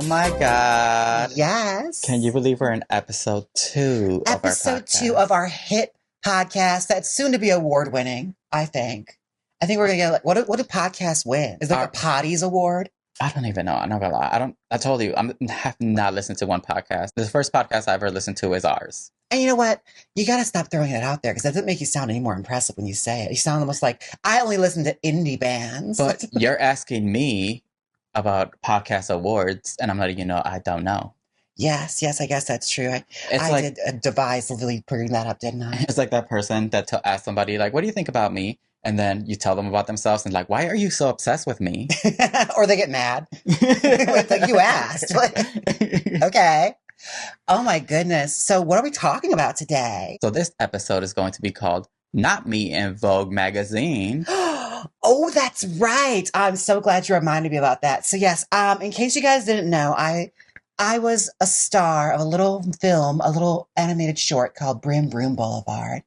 my God. Yes. Can you believe we're in episode 2 of our podcast? Episode 2 of our hit podcast that's soon to be award winning, I think. I think we're going to get, what do podcasts win? Is it like a Potties Award? I don't even know. I'm not gonna lie. I told you, I have not listened to one podcast. The first podcast I ever listened to is ours. And you know what? You got to stop throwing it out there because that doesn't make you sound any more impressive when you say it. You sound almost like, I only listen to indie bands. But you're asking me about podcast awards, and I'm letting you know I don't know. Yes, I guess that's true. I did devise really bringing that up, didn't I? It's like that person that asks somebody, like, what do you think about me? And then you tell them about themselves and like, why are you so obsessed with me? Or they get mad. It's like, you asked. Okay. Oh my goodness. So what are we talking about today? So this episode is going to be called Not Me in Vogue Magazine. Oh, that's right. I'm so glad you reminded me about that. So yes, in case you guys didn't know, I was a star of a little film, a little animated short called Brim Broom Boulevard.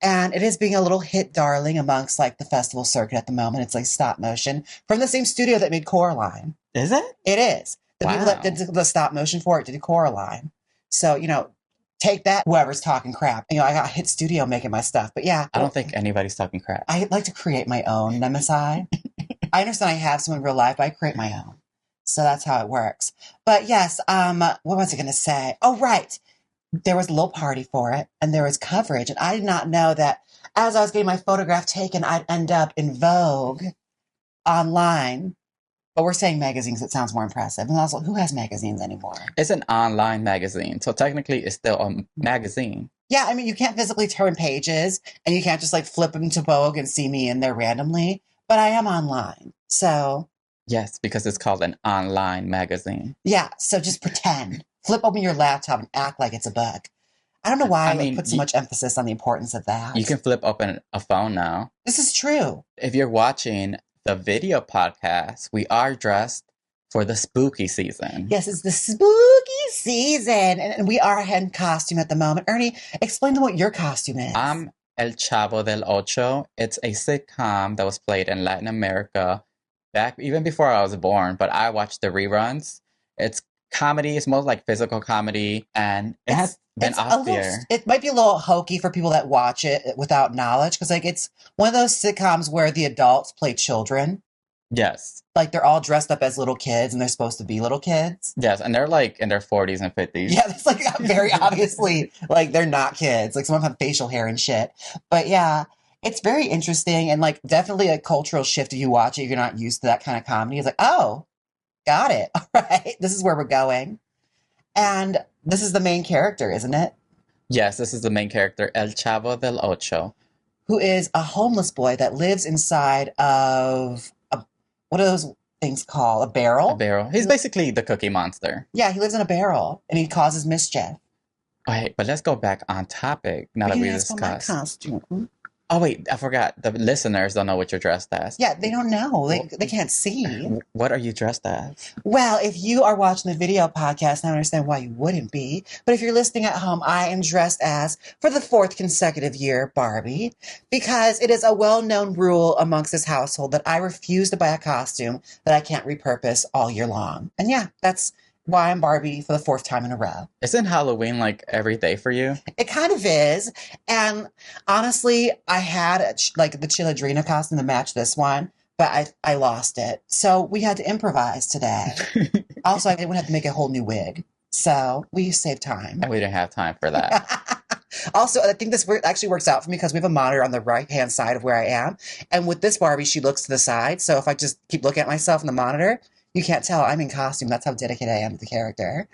And it is being a little hit darling amongst like the festival circuit at the moment. It's like stop motion from the same studio that made Coraline. Is it? It is. The people that did the stop motion for it did Coraline. So, take that, whoever's talking crap. I got Hit Studio making my stuff. But yeah. I don't think anybody's talking crap. I like to create my own nemesis. I understand I have some in real life, but I create my own. So that's how it works. But yes, what was I going to say? Oh, right. There was a little party for it, and there was coverage. And I did not know that as I was getting my photograph taken, I'd end up in Vogue online. But we're saying magazines. It sounds more impressive. And also, who has magazines anymore? It's an online magazine. So technically, it's still a magazine. Yeah, I mean, you can't physically turn pages, and you can't just like flip them to Vogue and see me in there randomly. But I am online. So. Yes, because it's called an online magazine. Yeah, so just pretend. Flip open your laptop and act like it's a book. I don't know why I put so much emphasis on the importance of that. You can flip open a phone now. This is true. If you're watching the video podcast, we are dressed for the spooky season. Yes, it's the spooky season. And we are in costume at the moment. Ernie, explain to what your costume is. I'm El Chavo del Ocho. It's a sitcom that was played in Latin America back even before I was born, but I watched the reruns. It's comedy. It's more like physical comedy, and it has been out there. It might be a little hokey for people that watch it without knowledge, because like it's one of those sitcoms where the adults play children. Yes. Like they're all dressed up as little kids, and they're supposed to be little kids. Yes, and they're like in their 40s and 50s. Yeah, it's like very obviously like they're not kids. Like some of them have facial hair and shit. But yeah, it's very interesting and like definitely a cultural shift if you watch it. If you're not used to that kind of comedy. It's like, oh, got it. All right. This is where we're going. And this is the main character, isn't it? Yes, this is the main character, El Chavo del Ocho. Who is a homeless boy that lives inside of, what are those things called? A barrel? A barrel. He's basically the Cookie Monster. Yeah, he lives in a barrel and he causes mischief. Wait, but let's go back on topic now that we discussed. My costume. Oh, wait, I forgot. The listeners don't know what you're dressed as. Yeah, they don't know. They can't see. What are you dressed as? Well, if you are watching the video podcast, I understand why you wouldn't be. But if you're listening at home, I am dressed as, for the 4th consecutive year, Barbie. Because it is a well-known rule amongst this household that I refuse to buy a costume that I can't repurpose all year long. And yeah, that's why I'm Barbie for the 4th time in a row. Isn't Halloween like every day for you? It kind of is. And honestly, I had like the Chiladrina costume to match this one, but I lost it. So we had to improvise today. Also, I didn't have to make a whole new wig. So we saved time. And we didn't have time for that. Also, I think this actually works out for me because we have a monitor on the right-hand side of where I am. And with this Barbie, she looks to the side. So if I just keep looking at myself in the monitor, you can't tell I'm in costume. That's how dedicated I am to the character.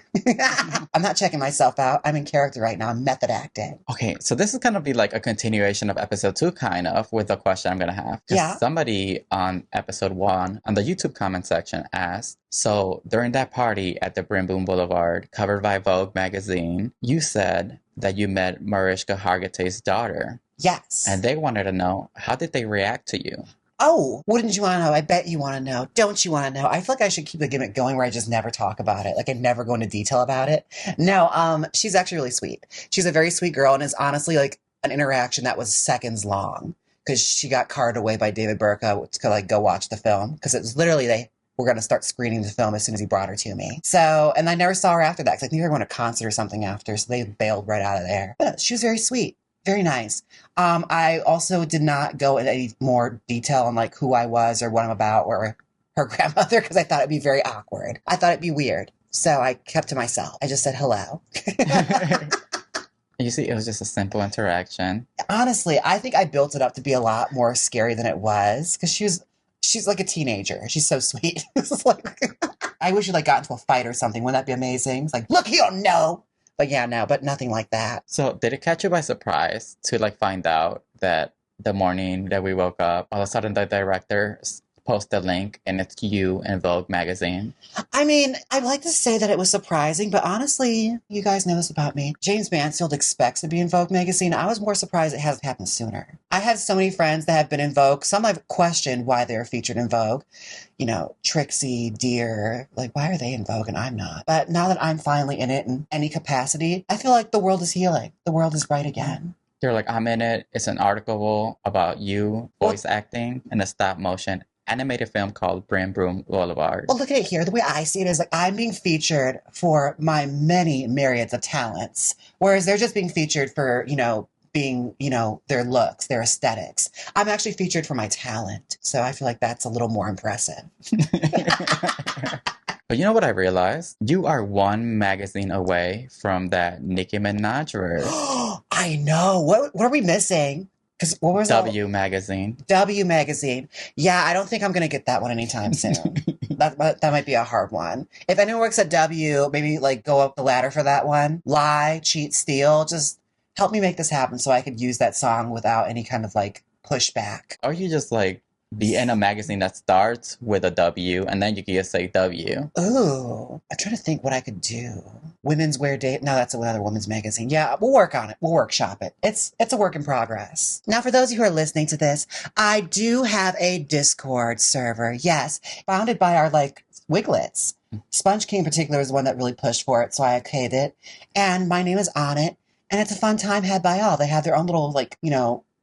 I'm not checking myself out. I'm in character right now. I'm method acting. Okay, so this is going to be like a continuation of episode 2, kind of, with the question I'm going to have. Yeah. Somebody on episode 1 on the YouTube comment section asked, so during that party at the Brim Boom Boulevard, covered by Vogue Magazine, you said that you met Mariska Hargitay's daughter. Yes. And they wanted to know, how did they react to you? Oh, wouldn't you want to know? I bet you want to know. Don't you want to know? I feel like I should keep the gimmick going where I just never talk about it. Like I never go into detail about it. No, she's actually really sweet. She's a very sweet girl and is honestly like an interaction that was seconds long because she got carted away by David Burka to like go watch the film because it was literally were going to start screening the film as soon as he brought her to me. So, and I never saw her after that because I think they were going to a concert or something after. So they bailed right out of there. But she was very sweet. Very nice. I also did not go into any more detail on like who I was or what I'm about or her grandmother because I thought it'd be very awkward. I thought it'd be weird. So I kept to myself. I just said hello. You see, it was just a simple interaction. Honestly, I think I built it up to be a lot more scary than it was because she's like a teenager. She's so sweet. It's like, I wish you like got into a fight or something. Wouldn't that be amazing? It's like, look, you don't know. But yeah, no, but nothing like that. So did it catch you by surprise to like find out that the morning that we woke up, all of a sudden the director post a link and it's you in Vogue magazine? I mean, I'd like to say that it was surprising, but honestly, you guys know this about me. Jaymes Mansfield expects to be in Vogue magazine. I was more surprised it hasn't happened sooner. I have so many friends that have been in Vogue. Some I've questioned why they're featured in Vogue. You know, Trixie, Deer, like why are they in Vogue and I'm not? But now that I'm finally in it in any capacity, I feel like the world is healing. The world is bright again. You're like, I'm in it. It's an article about you voice acting in a stop motion animated film called Brim Broom Boulevard. Well, look at it here. The way I see it is like I'm being featured for my many myriads of talents, whereas they're just being featured for, being, their looks, their aesthetics. I'm actually featured for my talent. So I feel like that's a little more impressive. But you know what I realized? You are one magazine away from that Nicki Minaj verse. I know. What are we missing? Because what was W Magazine. W Magazine. Yeah, I don't think I'm going to get that one anytime soon. that might be a hard one. If anyone works at W, maybe like go up the ladder for that one. Lie, cheat, steal. Just help me make this happen so I could use that song without any kind of like pushback. Or you just like be in a magazine that starts with a W and then you can just say W. Ooh, I'm trying to think what I could do. Women's Wear Day. No, that's another women's magazine. Yeah, we'll work on it. We'll workshop it. It's a work in progress. Now, for those of you who are listening to this, I do have a Discord server. Yes, founded by our Wiglets. Sponge King in particular is the one that really pushed for it, so I okayed it. And my name is on it. And it's a fun time had by all. They have their own little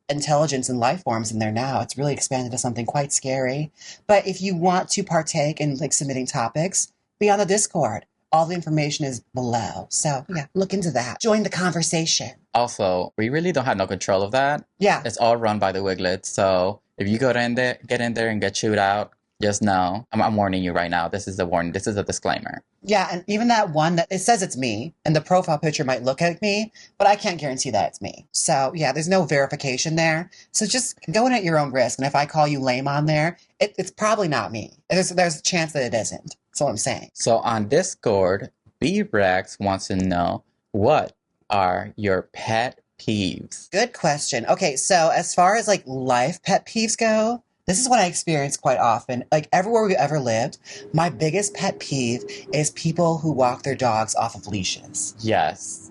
intelligence and life forms in there now. It's really expanded to something quite scary. But if you want to partake in submitting topics, be on the Discord. All the information is below. So yeah, look into that. Join the conversation. Also, we really don't have no control of that. Yeah. It's all run by the Wiglets. So if you get in there and get chewed out, just know, I'm warning you right now. This is a warning. This is a disclaimer. Yeah, and even that one that it says it's me, and the profile picture might look like me, but I can't guarantee that it's me. So yeah, there's no verification there. So just go in at your own risk. And if I call you lame on there, it's probably not me. There's a chance that it isn't. That's what I'm saying. So on Discord, B-Rex wants to know, what are your pet peeves? Good question. Okay, so as far as life pet peeves go, this is what I experience quite often. Everywhere we've ever lived, my biggest pet peeve is people who walk their dogs off of leashes. Yes.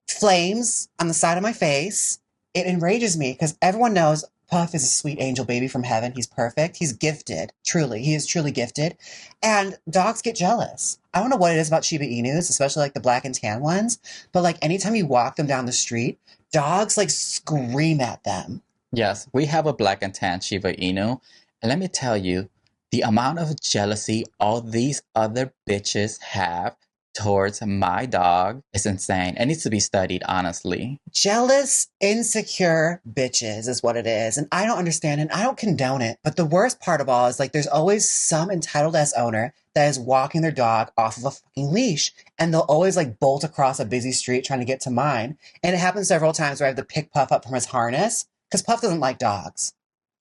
Flames on the side of my face. It enrages me because everyone knows Puff is a sweet angel baby from heaven. He's perfect. He's gifted. Truly. He is truly gifted. And dogs get jealous. I don't know what it is about Shiba Inus, especially the black and tan ones. But anytime you walk them down the street, dogs scream at them. Yes, we have a black and tan Shiba Inu. And let me tell you, the amount of jealousy all these other bitches have towards my dog is insane. It needs to be studied, honestly. Jealous, insecure bitches is what it is. And I don't understand it. I don't condone it. But the worst part of all is there's always some entitled ass owner that is walking their dog off of a fucking leash. And they'll always bolt across a busy street trying to get to mine. And it happens several times where I have to pick Puff up from his harness. Because Puff doesn't like dogs.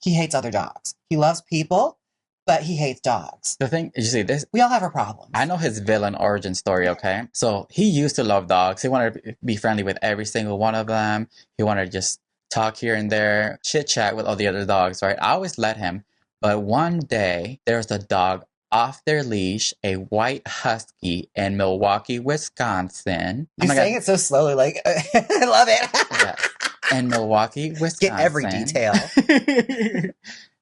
He hates other dogs. He loves people, but he hates dogs. The thing, you see, this... We all have our problems. I know his villain origin story, okay? So he used to love dogs. He wanted to be friendly with every single one of them. He wanted to just talk here and there, chit-chat with all the other dogs, right? I always let him. But one day, there's a dog off their leash, a white husky in Milwaukee, Wisconsin. You're saying it so slowly, I love it. Yeah. In Milwaukee, Wisconsin. Get every detail.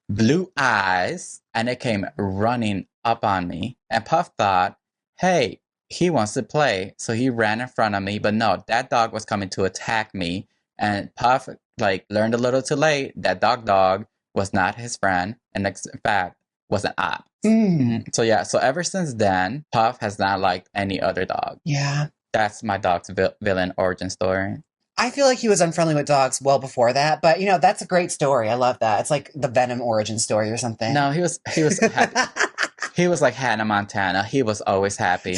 Blue eyes, and it came running up on me. And Puff thought, hey, he wants to play. So he ran in front of me. But no, that dog was coming to attack me. And Puff, learned a little too late that dog was not his friend. And in fact, was an op. Mm. So yeah, so ever since then, Puff has not liked any other dog. Yeah. That's my dog's villain origin story. I feel like he was unfriendly with dogs well before that, but that's a great story. I love that. It's like the Venom origin story or something. No, he was happy. He was like Hannah Montana. He was always happy.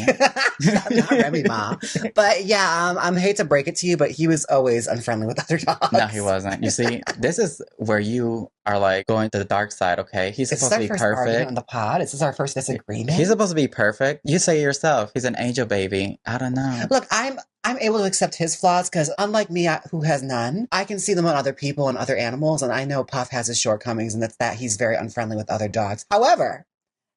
Not Remy Ma. But yeah, I hate to break it to you, but he was always unfriendly with other dogs. No, he wasn't. You see, this is where you are like going to the dark side, okay? He's supposed to be perfect. On the pod. Is this our first disagreement? He's supposed to be perfect. You say it yourself. He's an angel baby. I don't know. Look, I'm able to accept his flaws because unlike me, who has none, I can see them on other people and other animals, and I know Puff has his shortcomings, and that's that he's very unfriendly with other dogs.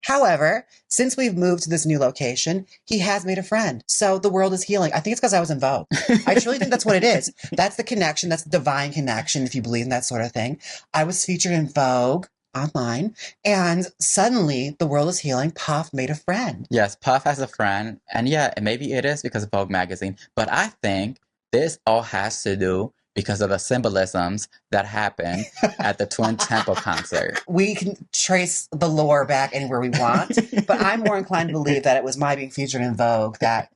However, since we've moved to this new location, he has made a friend. So the world is healing. I think it's because I was in Vogue. I truly think that's what it is. That's the connection. That's the divine connection, if you believe in that sort of thing. I was featured in Vogue online, and suddenly the world is healing. Puff made a friend. Yes, Puff has a friend. And yeah, maybe it is because of Vogue Magazine. But I think this all has to do because of the symbolisms that happened at the Twin Temple concert. We can trace the lore back anywhere we want, but I'm more inclined to believe that it was my being featured in Vogue that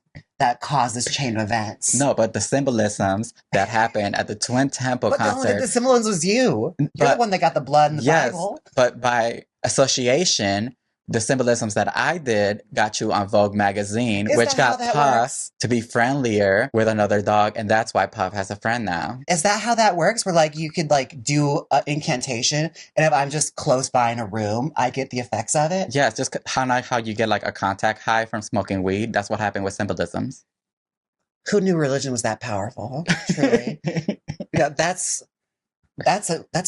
caused this chain of events. No, but the symbolisms that happened at the Twin Temple concert. The symbolism was you. You're the one that got the blood in the Bible. But by association, the symbolisms that I did got you on Vogue Magazine, which got Puff to be friendlier with another dog, and that's why Puff has a friend now. Is that how that works? Where like you could like do an incantation, and if I'm just close by in a room, I get the effects of it? Yeah, it's just how you get like a contact high from smoking weed. That's what happened with symbolisms. Who knew religion was that powerful? Truly. That's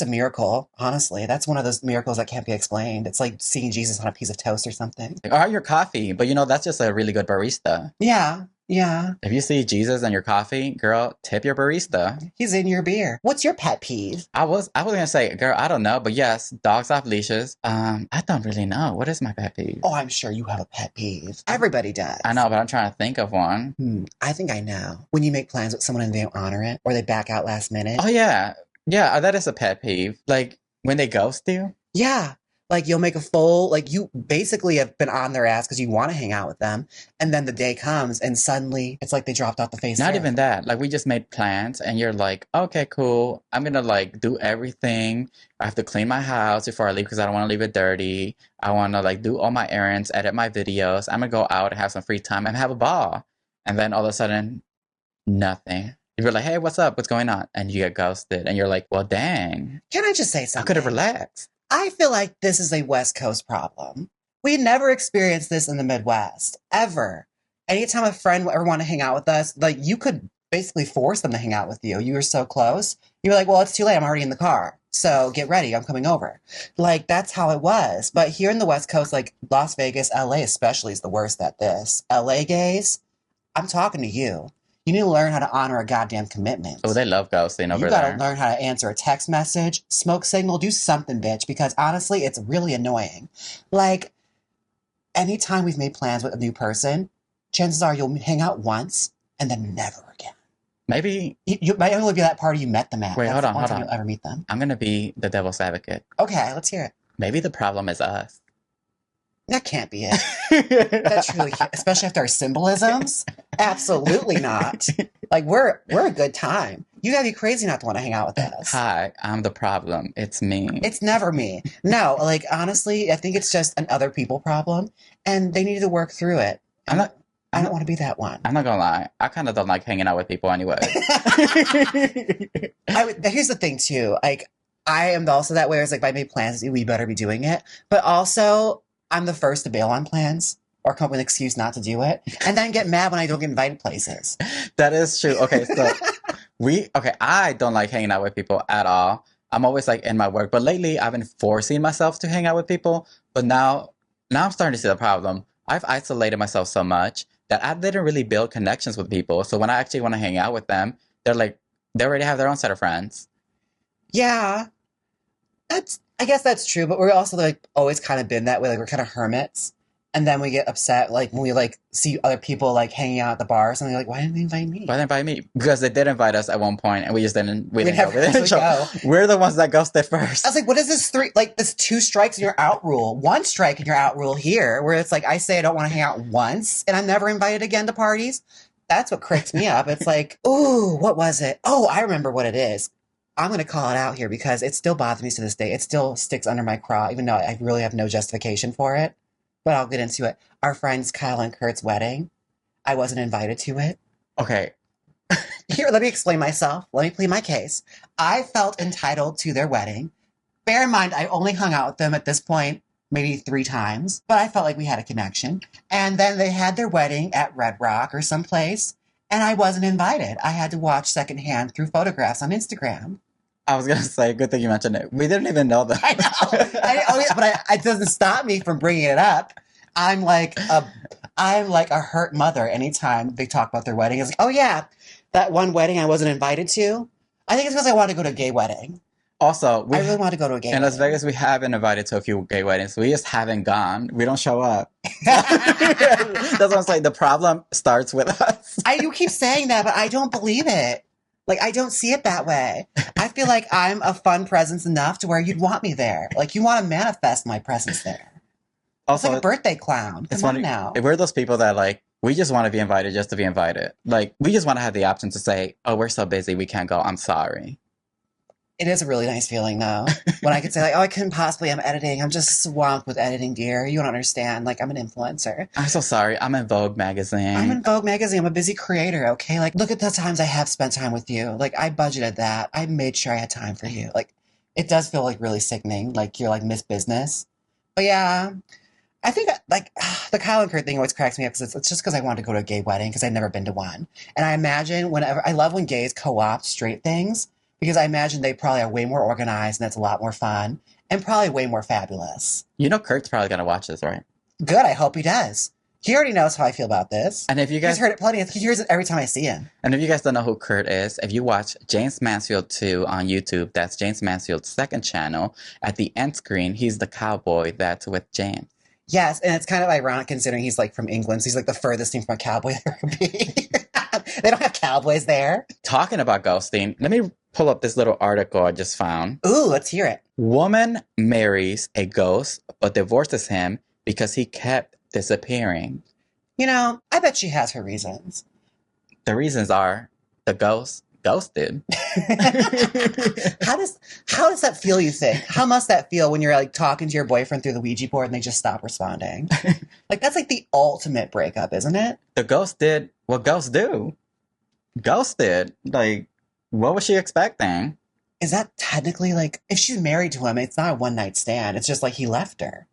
a miracle, honestly. That's one of those miracles that can't be explained. It's like seeing Jesus on a piece of toast or something. Or your coffee, but that's just a really good barista. Yeah. If you see Jesus in your coffee, girl, tip your barista. He's in your beer. What's your pet peeve? I was gonna say, girl, I don't know, but yes, dogs off leashes. I don't really know. What is my pet peeve? Oh, I'm sure you have a pet peeve. Everybody does. I know, but I'm trying to think of one. I think I know. When you make plans with someone and they don't honor it, or they back out last minute. Oh yeah. Yeah, that is a pet peeve. Like, when they ghost you? Yeah. Like, you'll make a full, like, you basically have been on their ass because you want to hang out with them. And then the day comes and suddenly it's like they dropped off the face. Not even that. Like, we just made plans and you're like, okay, cool. I'm going to, like, do everything. I have to clean my house before I leave because I don't want to leave it dirty. I want to, like, do all my errands, edit my videos. I'm going to go out and have some free time and have a ball. And then all of a sudden, nothing. You're like, hey, what's up? What's going on? And you get ghosted. And you're like, well, dang. Can I just say something? I could have relaxed. I feel like this is a West Coast problem. We never experienced this in the Midwest, ever. Anytime a friend would ever want to hang out with us, like, you could basically force them to hang out with you. You were so close. You were like, well, it's too late. I'm already in the car. So get ready. I'm coming over. Like, that's how it was. But here in the West Coast, like Las Vegas, LA especially is the worst at this. LA gays, I'm talking to you. You need to learn how to honor a goddamn commitment. Oh, they love ghosting over there. You gotta learn how to answer a text message, smoke signal, do something, bitch, because honestly, it's really annoying. Like, anytime we've made plans with a new person, chances are you'll hang out once and then never again. Maybe you might only be that party you met them at. Wait, hold on. You'll ever meet them. I'm going to be the devil's advocate. Okay, let's hear it. Maybe the problem is us. That can't be it. That truly can't, especially after our symbolisms. Absolutely not. Like, we're a good time. You gotta be crazy not to want to hang out with us. Hi, I'm the problem. It's me. It's never me. No, like, honestly, I think it's just an other people problem, and they need to work through it. I don't want to be that one. I'm not gonna lie. I kind of don't like hanging out with people anyway. Here's the thing, too. Like, I am also that way. It's like, if I made plans, we better be doing it. But also, I'm the first to bail on plans or come up with an excuse not to do it, and then get mad when I don't get invited places. That is true. Okay, so I don't like hanging out with people at all. I'm always like in my work, but lately I've been forcing myself to hang out with people. But now I'm starting to see the problem. I've isolated myself so much that I didn't really build connections with people. So when I actually want to hang out with them, they already have their own set of friends. Yeah, I guess that's true, but we're also like always kind of been that way. Like, we're kind of hermits. And then we get upset, like, when we, like, see other people, like, hanging out at the bars, and they're like, why didn't they invite me? Why didn't invite me? Because they did invite us at one point, and we just didn't. We didn't go. We never didn't show. go. We're the ones that ghosted first. I was like, what is this this 2 strikes and you're out rule? 1 strike and you're out rule here, where it's like, I say I don't want to hang out once, and I'm never invited again to parties. That's what cracks me up. It's like, ooh, what was it? Oh, I remember what it is. I'm going to call it out here because it still bothers me to this day. It still sticks under my craw, even though I really have no justification for it. But I'll get into it. Our friends Kyle and Kurt's wedding, I wasn't invited to it. Okay. Here, let me explain myself. Let me plead my case. I felt entitled to their wedding. Bear in mind, I only hung out with them at this point maybe 3 times, but I felt like we had a connection. And then they had their wedding at Red Rock or someplace, and I wasn't invited. I had to watch secondhand through photographs on Instagram. I was going to say, good thing you mentioned it. We didn't even know that. I know. But it doesn't stop me from bringing it up. I'm like a hurt mother anytime they talk about their wedding. It's like, oh yeah, that one wedding I wasn't invited to. I think it's because I want to go to a gay wedding. Also, I really want to go to a gay wedding. In Las Vegas, we have been invited to a few gay weddings. We just haven't gone. We don't show up. That's what I'm saying. The problem starts with us. You keep saying that, but I don't believe it. Like, I don't see it that way. I feel like I'm a fun presence enough to where you'd want me there. Like, you want to manifest my presence there. Also, it's like a birthday clown. Come on now. We're those people that, like, we just want to be invited just to be invited. Like, we just want to have the option to say, oh, we're so busy, we can't go. I'm sorry. It is a really nice feeling, though, when I could say, like, oh, I couldn't possibly, I'm editing. I'm just swamped with editing, dear. You don't understand. Like, I'm an influencer. I'm so sorry. I'm in Vogue Magazine. I'm in Vogue Magazine. I'm a busy creator, okay? Like, look at the times I have spent time with you. Like, I budgeted that. I made sure I had time for you. Like, it does feel, like, really sickening. Like, you're, like, Miss Business. But, yeah, I think, like, the Kyle and Kurt thing always cracks me up because it's just because I wanted to go to a gay wedding because I'd never been to one. And I imagine I love when gays co-opt straight things. Because I imagine they probably are way more organized and that's a lot more fun and probably way more fabulous. You know Kurt's probably going to watch this, right? Good. I hope he does. He already knows how I feel about this. And if you guys... He's heard it plenty. He hears it every time I see him. And if you guys don't know who Kurt is, if you watch Jaymes Mansfield 2 on YouTube, that's Jaymes Mansfield's second channel. At the end screen, he's the cowboy that's with Jaymes. Yes, and it's kind of ironic considering he's like from England. So he's like the furthest thing from a cowboy there could be. They don't have cowboys there. Talking about ghosting, let me pull up this little article I just found. Ooh, let's hear it. Woman marries a ghost but divorces him because he kept disappearing. You know, I bet she has her reasons. The reasons are the ghost ghosted. How does that feel, you think? How must that feel when you're like talking to your boyfriend through the Ouija board and they just stop responding? Like, that's like the ultimate breakup, isn't it? The ghost did what ghosts do. Ghosted. Like, what was she expecting? Is that technically like, if she's married to him, it's not a one-night stand. It's just like he left her.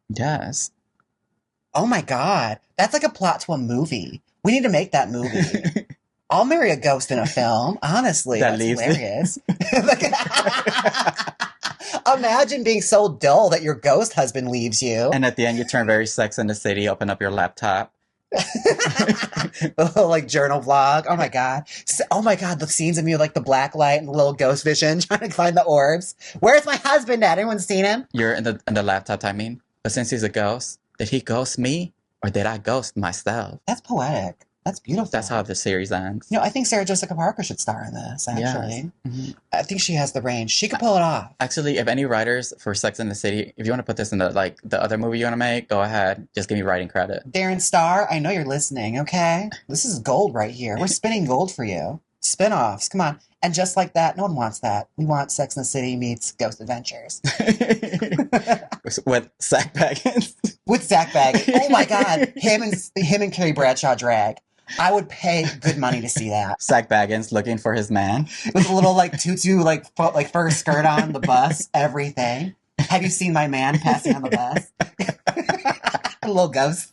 Yes. Oh my God. That's like a plot to a movie. We need to make that movie. I'll marry a ghost in a film. Honestly, that's hilarious. Imagine being so dull that your ghost husband leaves you. And at the end, you turn very Sex in the City, open up your laptop. Like journal vlog. Oh my God. Oh my God. The scenes of you like the black light and the little ghost vision trying to find the orbs. Where's my husband at? Anyone seen him? You're in the laptop, I mean. But since he's a ghost, did he ghost me or did I ghost myself? That's poetic. That's beautiful. That's how the series ends. You know, I think Sarah Jessica Parker should star in this, actually. Yes. Mm-hmm. I think she has the range. She could pull it off. Actually, if any writers for Sex in the City, if you want to put this in the other movie you want to make, go ahead. Just give me writing credit. Darren Star, I know you're listening, okay? This is gold right here. We're spinning gold for you. Spin-offs, come on. And just like that, no one wants that. We want Sex in the City meets Ghost Adventures. With Zak Bagans. With Zak Bagans. Oh my God. Him and Carrie Bradshaw drag. I would pay good money to see that. Zak Bagans looking for his man. With a little like tutu, like fur skirt on the bus, everything. Have you seen my man passing on the bus? A little ghost.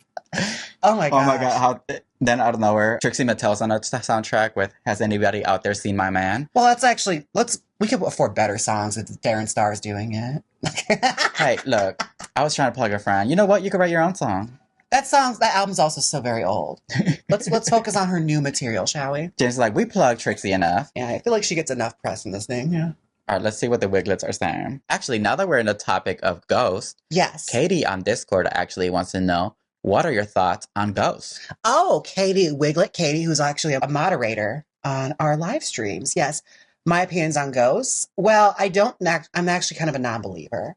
Oh my God. Oh my God. Then out of nowhere, Trixie Mattel's on a soundtrack with Has Anybody Out There Seen My Man? Well, that's actually, we could afford better songs if Darren Star's doing it. Hey, look, I was trying to plug a friend. You know what? You could write your own song. That album's also so very old. Let's focus on her new material, shall we? James is like, we plug Trixie enough. Yeah, I feel like she gets enough press in this thing, yeah. All right, let's see what the Wiglets are saying. Actually, now that we're in the topic of ghosts, yes, Katie on Discord actually wants to know, what are your thoughts on ghosts? Oh, Katie Wiglet, Katie, who's actually a moderator on our live streams. Yes. My opinions on ghosts. Well, I'm actually kind of a non-believer.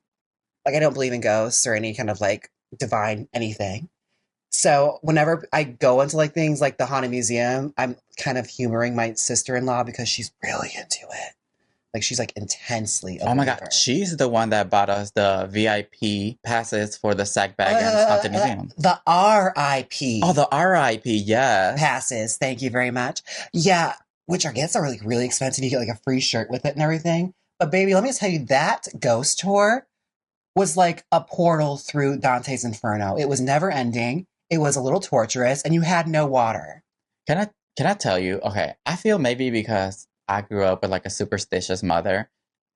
Like, I don't believe in ghosts or any kind of like divine anything. So whenever I go into like things like the Haunted Museum, I'm kind of humoring my sister-in-law because she's really into it. Like, she's like intensely a Oh my believer. God, she's the one that bought us the VIP passes for the Zak Bagans Haunted Museum. The RIP. Oh, the RIP, yes. Passes. Thank you very much. Yeah, which I guess are like really expensive. You get like a free shirt with it and everything. But baby, let me tell you, that ghost tour was like a portal through Dante's Inferno. It was never ending. It was a little torturous, and you had no water. Can I tell you? Okay, I feel maybe because I grew up with like a superstitious mother,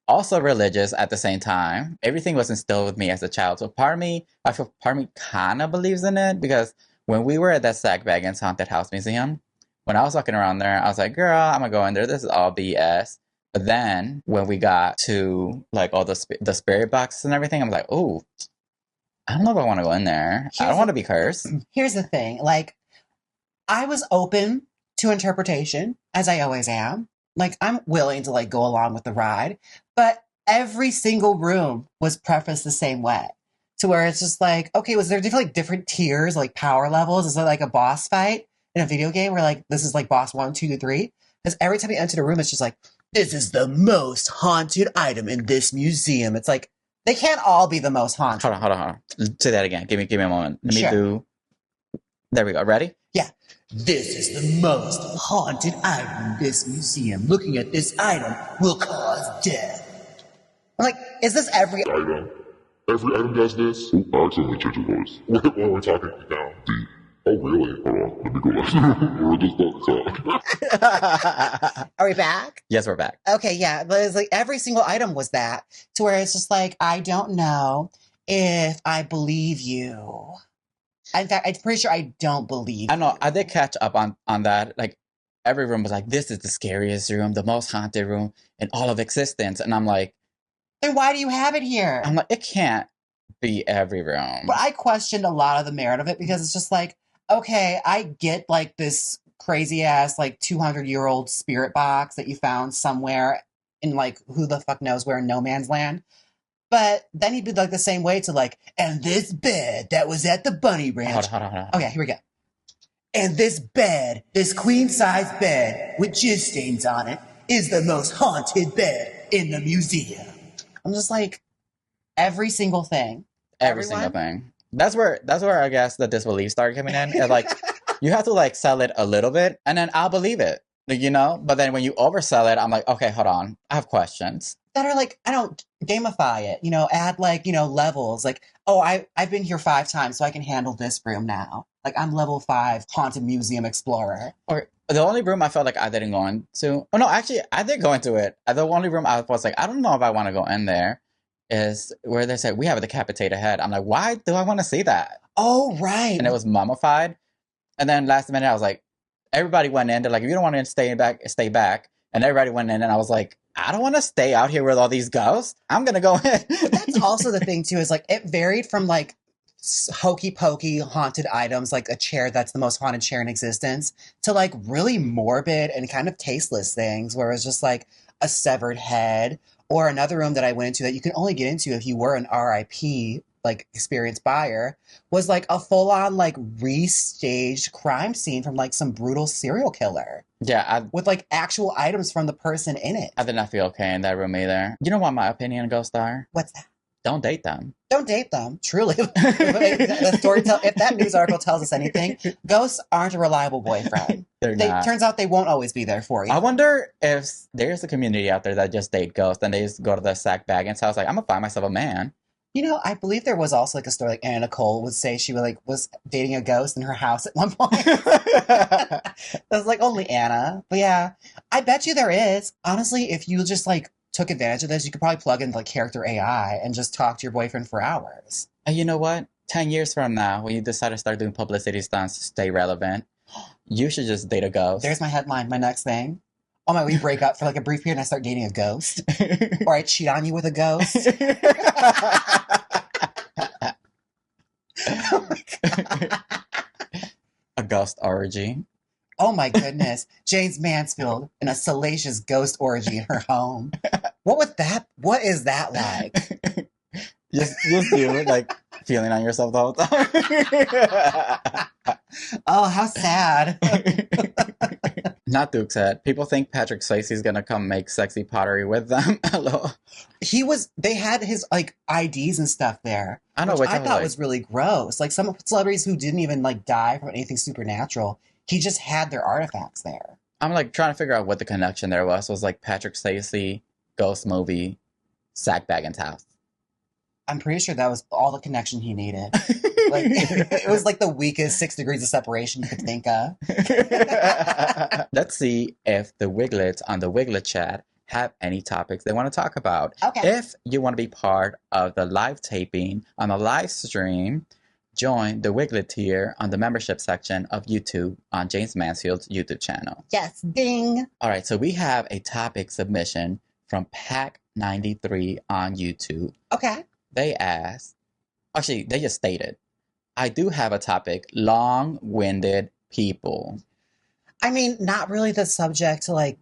also religious at the same time. Everything was instilled with me as a child. So I feel part of me kind of believes in it because when we were at that Zak Bagans Haunted House Museum, when I was walking around there, I was like, girl, I'm gonna go in there. This is all BS. But then when we got to like all the spirit boxes and everything, I'm like, oh, I don't know if I want to go in there. I don't want to be cursed. Here's the thing. Like, I was open to interpretation, as I always am. Like, I'm willing to like go along with the ride, but every single room was prefaced the same way. To where it's just like, okay, was there different tiers, like power levels? Is it like a boss fight in a video game where like this is like boss 1, 2, 3? Because every time you enter the room, it's just like, this is the most haunted item in this museum. It's like, they can't all be the most haunted. Hold on. Say that again. Give me a moment. Let me do. There we go. Ready? Yeah. This is the most haunted item in this museum. Looking at this item will cause death. I'm like, is this every item? Every item does this? I accidentally changed your voice. When we're talking down deep. Oh, really? Hold on. Let me go back. We're just talking. Are we back? Yes, we're back. Okay, yeah. But it's like every single item was that. To where it's just like, I don't know if I believe you. In fact, I'm pretty sure I don't believe I know. you. I did catch up on that. Like, every room was like, this is the scariest room, the most haunted room in all of existence. And I'm like, then why do you have it here? I'm like, it can't be every room. But I questioned a lot of the merit of it because it's just like, okay, I get like this crazy ass like 200-year-old spirit box that you found somewhere in like who the fuck knows where in no man's land. But then he'd be like the same way to like, and this bed that was at the bunny ranch. Hold on. Okay, here we go. And this bed, this queen-size bed with jizz stains on it, is the most haunted bed in the museum. I'm just like, every single thing. Every single thing. That's where I guess the disbelief started coming in. It's like, you have to like sell it a little bit, and then I'll believe it. You know? But then when you oversell it, I'm like, okay, hold on. I have questions. That are like, I don't gamify it, add like, levels. Like, oh, I've been here 5 times, so I can handle this room now. Like, I'm level 5 haunted museum explorer. Or the only room I felt like I didn't go into. Oh no, actually, I did go into it. The only room I was like, I don't know if I want to go in there. Is where they said we have a decapitated head. I'm like, why do I want to see that? Oh, right. And it was mummified. And then last minute, I was like, everybody went in. They're like, if you don't want to stay back. And everybody went in, and I was like, I don't want to stay out here with all these ghosts. I'm gonna go in. But that's also the thing too, is like it varied from like hokey pokey haunted items, like a chair that's the most haunted chair in existence, to like really morbid and kind of tasteless things, where it's just like a severed head. Or another room that I went into that you can only get into if you were an RIP, like, experienced buyer, was like a full-on, like, restaged crime scene from like some brutal serial killer. Yeah. With like actual items from the person in it. I did not feel okay in that room either. You know what my opinion on ghosts are? What's that? Don't date them. Don't date them. Truly. If that news article tells us anything, ghosts aren't a reliable boyfriend. They're not. Turns out they won't always be there for you. I wonder if there's a community out there that just date ghosts and they just go to the Zak Bagans house like, I'm gonna find myself a man. I believe there was also like a story like Anna Nicole would say she was dating a ghost in her house at one point. It was like only Anna. But yeah, I bet you there is. Honestly, if you just like took advantage of this, you could probably plug in like character AI and just talk to your boyfriend for hours. And you know what? 10 years from now, when you decide to start doing publicity stunts to stay relevant, you should just date a ghost. There's my headline, my next thing. Oh my, we break up for like a brief period and I start dating a ghost. Or I cheat on you with a ghost. Oh my God. ghost orgy. Oh my goodness. Jaymes Mansfield in a salacious ghost orgy in her home. What is that like? Just you, like, feeling on yourself the whole time. Oh, how sad. Not Duke said. People think Patrick Swayze's gonna come make sexy pottery with them. Hello. They had his, like, IDs and stuff there. I know, which which I thought was really gross. Like, some celebrities who didn't even, like, die from anything supernatural, he just had their artifacts there. I'm, like, trying to figure out what the connection there was. It was, like, Patrick Swayze, ghost movie, Zak Bagans' house. I'm pretty sure that was all the connection he needed. Like, it was like the weakest 6 degrees of separation you could think of. Let's see if the Wiglets on the Wiglet chat have any topics they want to talk about. Okay. If you want to be part of the live taping on a live stream, join the Wiglet tier on the membership section of YouTube on Jaymes Mansfield's YouTube channel. Yes, ding. All right, so we have a topic submission from Pack93 on YouTube. Okay. They asked, actually, they just stated, I do have a topic, long-winded people. I mean, not really the subject to, like,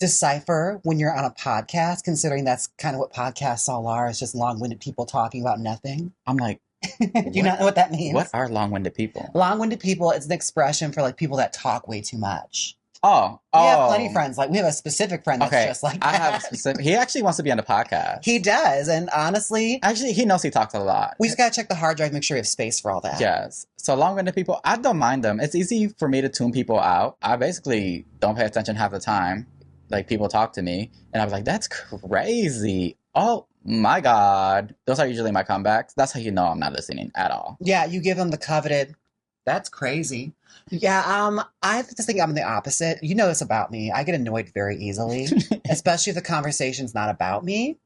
decipher when you're on a podcast, considering that's kind of what podcasts all are. It's just long-winded people talking about nothing. I'm like, Do you not know what that means? what are long-winded people? Long-winded people, it's an expression for, like, people that talk way too much. Oh. We have plenty of friends. Like, we have a specific friend that's Okay, just like I that. have a specific, he actually wants to be on the podcast. He does, and honestly, Actually, he knows he talks a lot. we just gotta check the hard drive, make sure we have space for all that. Yes. So long-winded people, I don't mind them. It's easy for me to tune people out. I basically don't pay attention half the time. Like, people talk to me, and I was like, that's crazy. Oh my God. Those are usually my comebacks. That's how you know I'm not listening at all. Yeah, you give them the coveted. That's crazy. Yeah, I just think I'm the opposite. You know this about me. I get annoyed very easily, especially if the conversation's not about me.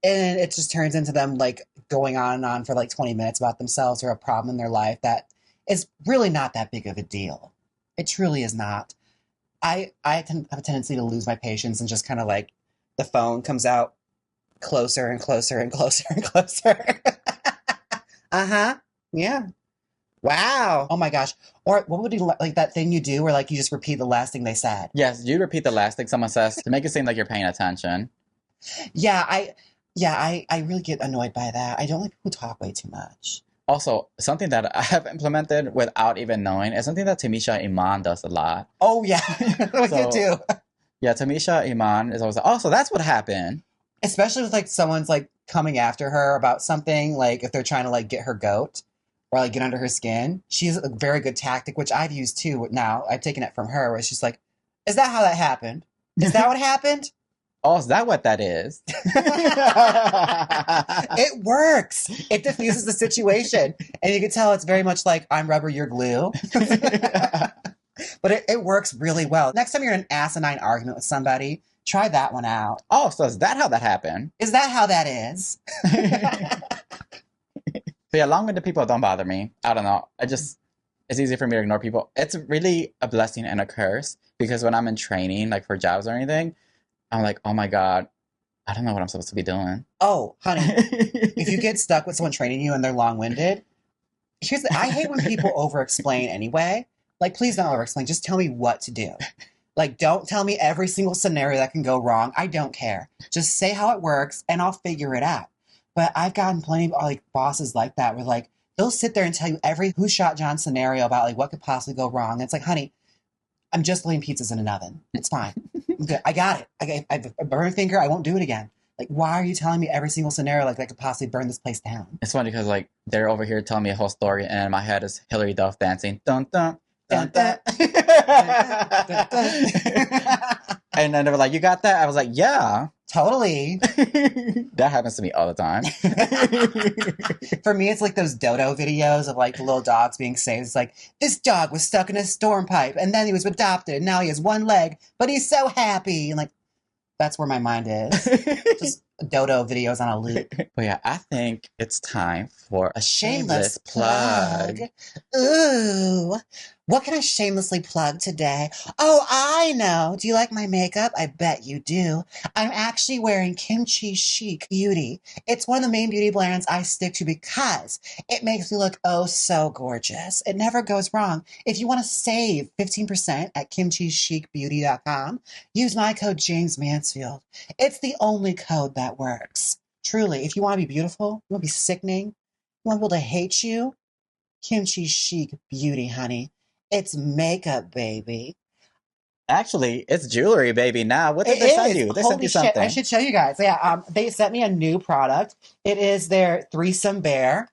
And it just turns into them, like, going on and on for, like, 20 minutes about themselves or a problem in their life that is really not that big of a deal. It truly is not. I have a tendency to lose my patience and just kind of, like, the phone comes out closer and closer and closer and closer. Uh-huh. Yeah. Wow. Oh my gosh. Or what would you like that thing you do where, like, you just repeat the last thing they said? Yes, you repeat the last thing someone says to make it seem like you're paying attention. Yeah, I really get annoyed by that. I don't like people who talk way too much. Also, something that I have implemented without even knowing is something that Tamisha Iman does a lot. Oh yeah. You So- too. Yeah, Tamisha Iman is always like, oh, so that's what happened. Especially with, like, someone's, like, coming after her about something, like, if they're trying to, like, get her goat or, like, get under her skin. She's a very good tactic, which I've used too now. I've taken it from her, where she's like, is that how that happened? Is that what happened? Oh, is that what that is? It works. It diffuses the situation. And you can tell it's very much like, I'm rubber, you're glue. But it works really well. Next time you're in an asinine argument with somebody, try that one out. Oh, so is that how that happened? Is that how that is? But yeah, long-winded people don't bother me. I don't know. It's easy for me to ignore people. It's really a blessing and a curse because when I'm in training, like for jobs or anything, I'm like, oh my God, I don't know what I'm supposed to be doing. Oh, honey, if you get stuck with someone training you and they're long-winded, I hate when people over-explain anyway. Like, please don't over-explain. Just tell me what to do. Like, don't tell me every single scenario that can go wrong. I don't care. Just say how it works and I'll figure it out. But I've gotten plenty of, like, bosses like that where, like, they'll sit there and tell you every Who Shot John scenario about, like, what could possibly go wrong. And it's like, honey, I'm just laying pizzas in an oven. It's fine. I'm good. I got it. I have a burn finger. I won't do it again. Like, why are you telling me every single scenario like that could possibly burn this place down? It's funny because like they're over here telling me a whole story and in my head is Hillary Duff dancing. Dun dun. Dun, dun. And then they were like, you got that? I was like, yeah. Totally. That happens to me all the time. For me, it's like those dodo videos of, like, the little dogs being saved. It's like, this dog was stuck in a storm pipe and then he was adopted and now he has one leg, but he's so happy. And, like, that's where my mind is. Just dodo videos on a loop. But yeah, I think it's time for a shameless Shameless plug. Ooh. What can I shamelessly plug today? Oh, I know. Do you like my makeup? I bet you do. I'm actually wearing Kimchi Chic Beauty. It's one of the main beauty brands I stick to because it makes me look oh so gorgeous. It never goes wrong. If you want to save 15% at kimchichicbeauty.com, use my code Jaymes Mansfield. It's the only code that works. Truly, if you want to be beautiful, you want to be sickening, you want people to hate you, Kimchi Chic Beauty, honey. It's makeup, baby. Actually, it's jewelry, baby. Now, what did It they send is. you? They Holy sent you shit. something. I should show you guys. Yeah, they sent me a new product. It is their Threesome Bear,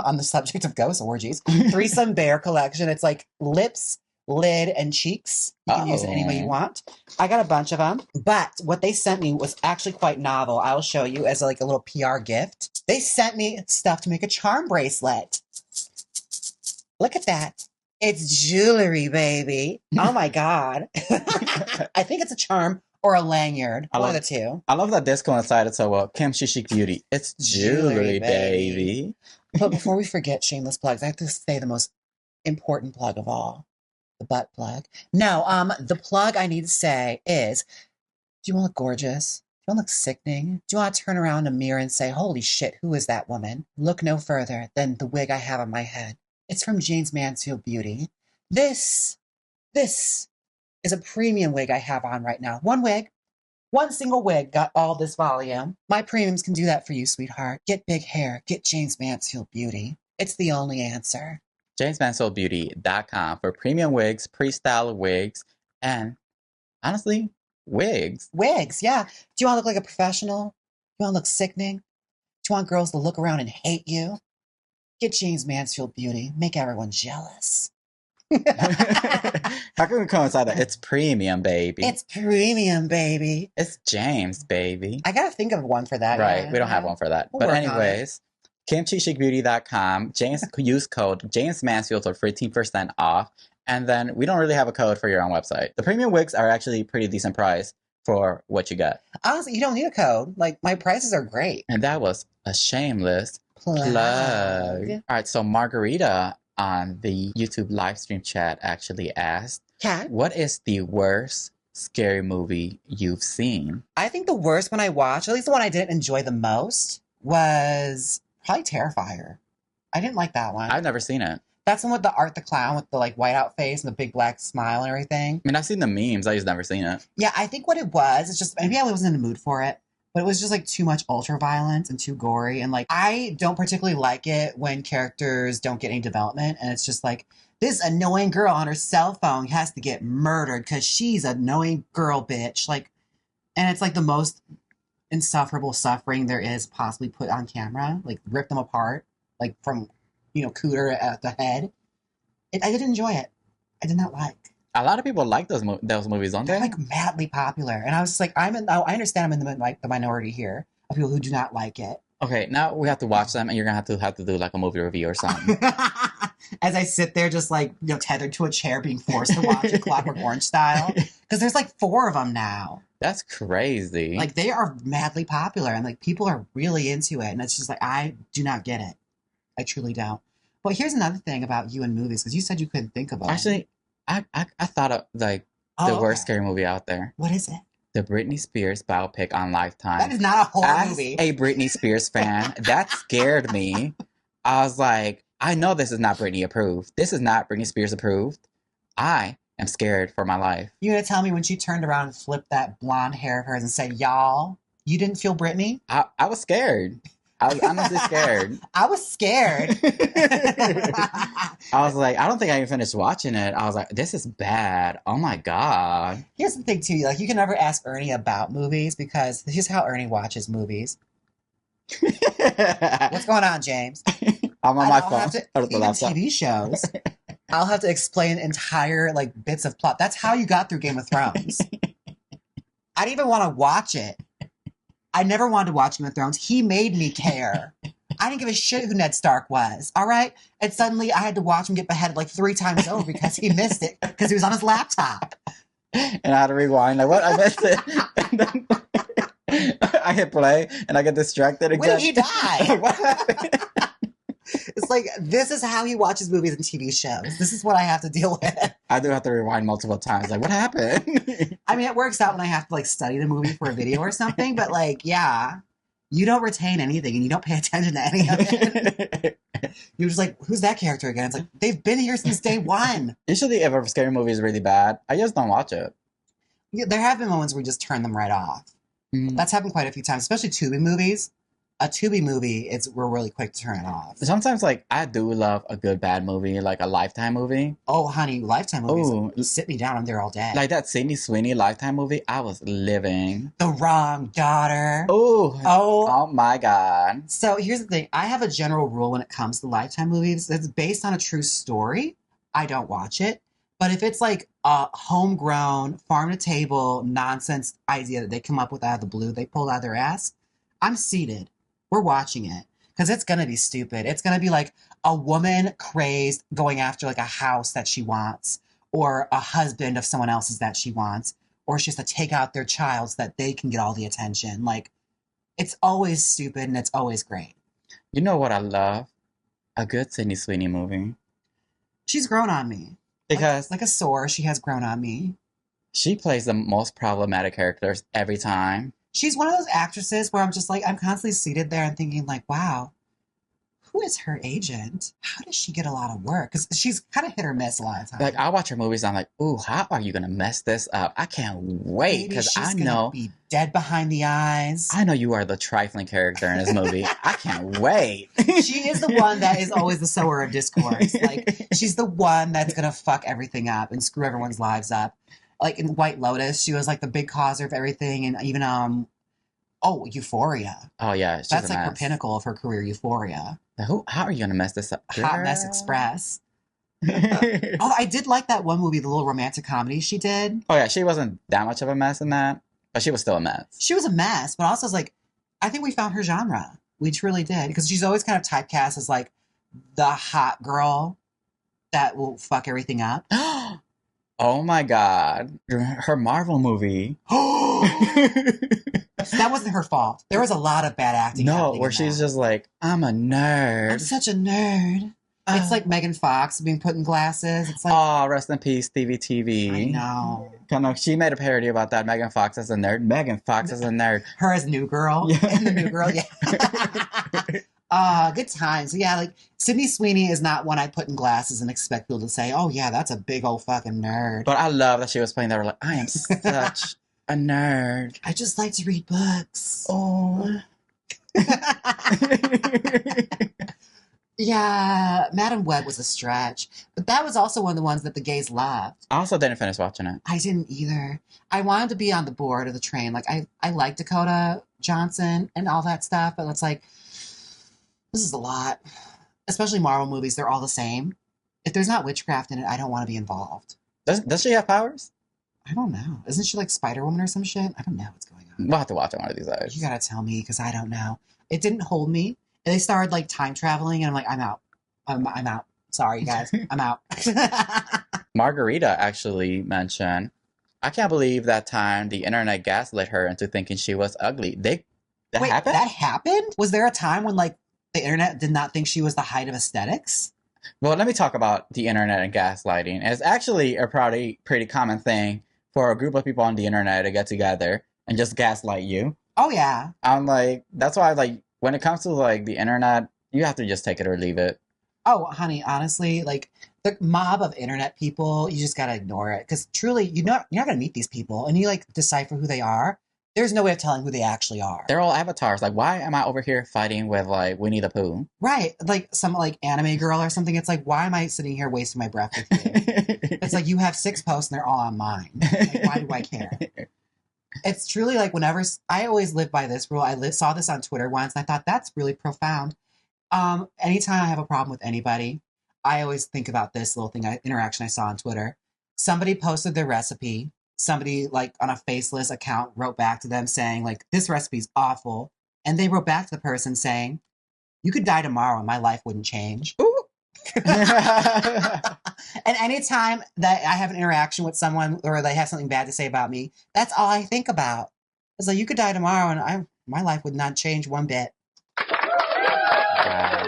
on the subject of ghost orgies, Threesome Bear collection. It's like lips, lid, and cheeks. You can use it any way you want. I got a bunch of them, but what they sent me was actually quite novel. I will show you as like a little PR gift. They sent me stuff to make a charm bracelet. Look at that. It's jewelry, baby. Oh my God. I think it's a charm or a lanyard. One of the two. I love that this coincided so well. Kimchi Chic Beauty. It's jewelry, baby. But before we forget shameless plugs, I have to say the most important plug of all. The butt plug. No, the plug I need to say is, do you want to look gorgeous? Do you want to look sickening? Do you want to turn around in a mirror and say, holy shit, who is that woman? Look no further than the wig I have on my head. It's from Jaymes Mansfield Beauty. This is a premium wig I have on right now. One wig, one single wig got all this volume. My premiums can do that for you, sweetheart. Get big hair. Get Jaymes Mansfield Beauty. It's the only answer. JamesMansfieldBeauty.com for premium wigs, pre-styled wigs, and honestly, wigs. Wigs, yeah. Do you want to look like a professional? Do you want to look sickening? Do you want girls to look around and hate you? Get Jaymes Mansfield Beauty. Make everyone jealous. How can we coincide that? It's premium, baby. It's premium, baby. It's Jaymes, baby. I gotta think of one for that. Right, yeah. we don't have one for that. We'll but work on anyways, KimchiChicBeauty.com. James, use code James Mansfield for 15% off. And then we don't really have a code for your own website. The premium wigs are actually pretty decent price for what you get. Honestly, you don't need a code. Like, my prices are great. And that was a shameless plug. All right, so Margarita on the YouTube live stream chat actually asked, Cat? what is the worst scary movie you've seen? I think the worst one I watched, at least the one I didn't enjoy the most, was probably Terrifier. I didn't like that one. I've never seen it. That's the one with the Art the Clown with the like whiteout face and the big black smile and everything. I mean, I've seen the memes. I just never seen it. Yeah, I think what it was, it's just, maybe I wasn't in the mood for it, but it was just like too much ultra violence and too gory. And like, I don't particularly like it when characters don't get any development. And it's just like, this annoying girl on her cell phone has to get murdered because she's an annoying girl bitch. Like, and it's like the most insufferable suffering there is possibly put on camera. Like, rip them apart, like from, cooter at the head. I didn't enjoy it. I did not like. A lot of people like those movies, don't They're they? like madly popular, and I was just like, I understand I'm in the minority here of people who do not like it. Okay, now we have to watch them, and you're gonna have to do like a movie review or something. As I sit there, just like tethered to a chair, being forced to watch it, Clockwork Orange style, because there's like 4 of them now. That's crazy. Like, they are madly popular, and like people are really into it, and it's just like, I do not get it. I truly don't. But here's another thing about you and movies, because you said you couldn't think of them. Actually, I thought of like the worst scary movie out there. What is it? The Britney Spears biopic on Lifetime. That is not a horror As movie. a Britney Spears fan, that scared me. I was like, I know this is not Britney approved. This is not Britney Spears approved. I am scared for my life. You gonna tell me when she turned around and flipped that blonde hair of hers and said, y'all, you didn't feel Britney? I was scared. I was honestly scared. I was scared. I was like, I don't think I even finished watching it. I was like, this is bad. Oh my God. Here's the thing too, like, you can never ask Ernie about movies because here's how Ernie watches movies. What's going on, James? I'm on my phone. Even TV shows. I'll have to explain entire like bits of plot. That's how you got through Game of Thrones. I didn't even want to watch it. I never wanted to watch Game of Thrones. He made me care. I didn't give a shit who Ned Stark was, all right? And suddenly I had to watch him get beheaded like 3 times over because he missed it because he was on his laptop. And I had to rewind. Like, what? I missed it. And then I hit play and I get distracted again. When did he die? What happened? It's like, this is how he watches movies and TV shows. This is what I have to deal with. I do have to rewind multiple times. Like, what happened? I mean, it works out when I have to like study the movie for a video or something, but like, yeah, you don't retain anything and you don't pay attention to any of it. You're just like, who's that character again? It's like, they've been here since day one. Usually, if a scary movie is really bad, I just don't watch it. Yeah, there have been moments where we just turn them right off. That's happened quite a few times, especially Tubi movies. A Tubi movie, we're really quick to turn it off. Sometimes, like, I do love a good bad movie, like a Lifetime movie. Oh, honey, Lifetime movies. Ooh. Sit me down. I'm there all day. Like that Sweeney Lifetime movie, I was living. The Wrong Daughter. Oh my God. So here's the thing. I have a general rule when it comes to Lifetime movies. It's based on a true story. I don't watch it. But if it's like a homegrown, farm-to-table nonsense idea that they come up with out of the blue, they pulled out of their ass, I'm seated. We're watching it. Because it's going to be stupid. It's going to be like a woman crazed going after like a house that she wants, or a husband of someone else's that she wants, or she has to take out their child so that they can get all the attention. Like, it's always stupid and it's always great. You know what I love? A good Sydney Sweeney movie. She's grown on me. Because like a sore, she has grown on me. she plays the most problematic characters every time. She's one of those actresses where I'm just like, I'm constantly seated there and thinking like, wow, who is her agent? How does she get a lot of work? Because she's kind of hit or miss a lot of times. Like, I watch her movies and I'm like, ooh, how are you going to mess this up? I can't wait because I know. Be dead behind the eyes. I know you are the trifling character in this movie. I can't wait. She is the one that is always the sower of discourse. Like, she's the one that's going to fuck everything up and screw everyone's lives up. Like in White Lotus, she was like the big causer of everything. And even, Euphoria. Oh, yeah. That's like her pinnacle of her career, Euphoria. How are you going to mess this up? Girl? Hot Mess Express. I did like that one movie, the little romantic comedy she did. Oh, yeah. She wasn't that much of a mess in that, but she was still a mess. She was a mess, but also, like, I think we found her genre. We truly did. Because she's always kind of typecast as, like, the hot girl that will fuck everything up. Oh my God. Her Marvel movie. That wasn't her fault. There was a lot of bad acting. No, where she's just like, I'm a nerd. I'm such a nerd. It's like Megan Fox being put in glasses. It's like, oh, rest in peace, Stevie TV. I know. Kind of, she made a parody about that. Megan Fox is a nerd. Megan Fox is a nerd. Her as New Girl. Yeah. And the New Girl, yeah. Good times. So yeah, like Sydney Sweeney is not one I put in glasses and expect people to say, oh yeah, that's a big old fucking nerd. But I love that she was playing that. Like, I am such a nerd. I just like to read books. Oh. Yeah, Madam Web was a stretch. But that was also one of the ones that the gays loved. I also didn't finish watching it. I didn't either. I wanted to be on the board of the train. Like, I like Dakota Johnson and all that stuff, but it's like, this is a lot. Especially Marvel movies, they're all the same. If there's not witchcraft in it, I don't want to be involved. Does she have powers? I don't know. Isn't she like Spider-Woman or some shit? I don't know what's going on. We'll have to watch it one of these days. You gotta tell me, because I don't know. It didn't hold me. And they started like time traveling, and I'm like, I'm out. I'm out. Sorry, you guys. I'm out. Margarita actually mentioned, I can't believe that time the internet gaslit her into thinking she was ugly. Wait, happened? That happened? Was there a time when like the internet did not think she was the height of aesthetics? Well, let me talk about the internet and gaslighting. It's actually a pretty common thing for a group of people on the internet to get together and just gaslight you. Oh, yeah. I'm like, that's why, like, when it comes to, like, the internet, you have to just take it or leave it. Oh, honey, honestly, like, the mob of internet people, you just gotta ignore it. Because truly, you're not gonna meet these people, and you, like, decipher who they are. There's no way of telling who they actually are. They're all avatars. Like, why am I over here fighting with, like, Winnie the Pooh? Right. Like, some, like, anime girl or something. It's like, why am I sitting here wasting my breath with you? It's like, you have 6 posts, and they're all on mine. Like, why do I care? It's truly like whenever I always live by this rule. I saw this on Twitter once and I thought that's really profound. Anytime I have a problem with anybody, I always think about this little interaction I saw on Twitter. Somebody posted their recipe. Somebody like on a faceless account wrote back to them saying like, this recipe's awful. And they wrote back to the person saying, you could die tomorrow and my life wouldn't change. Ooh. And anytime that I have an interaction with someone or they have something bad to say about me, that's all I think about. It's like, you could die tomorrow and my life would not change one bit. Wow.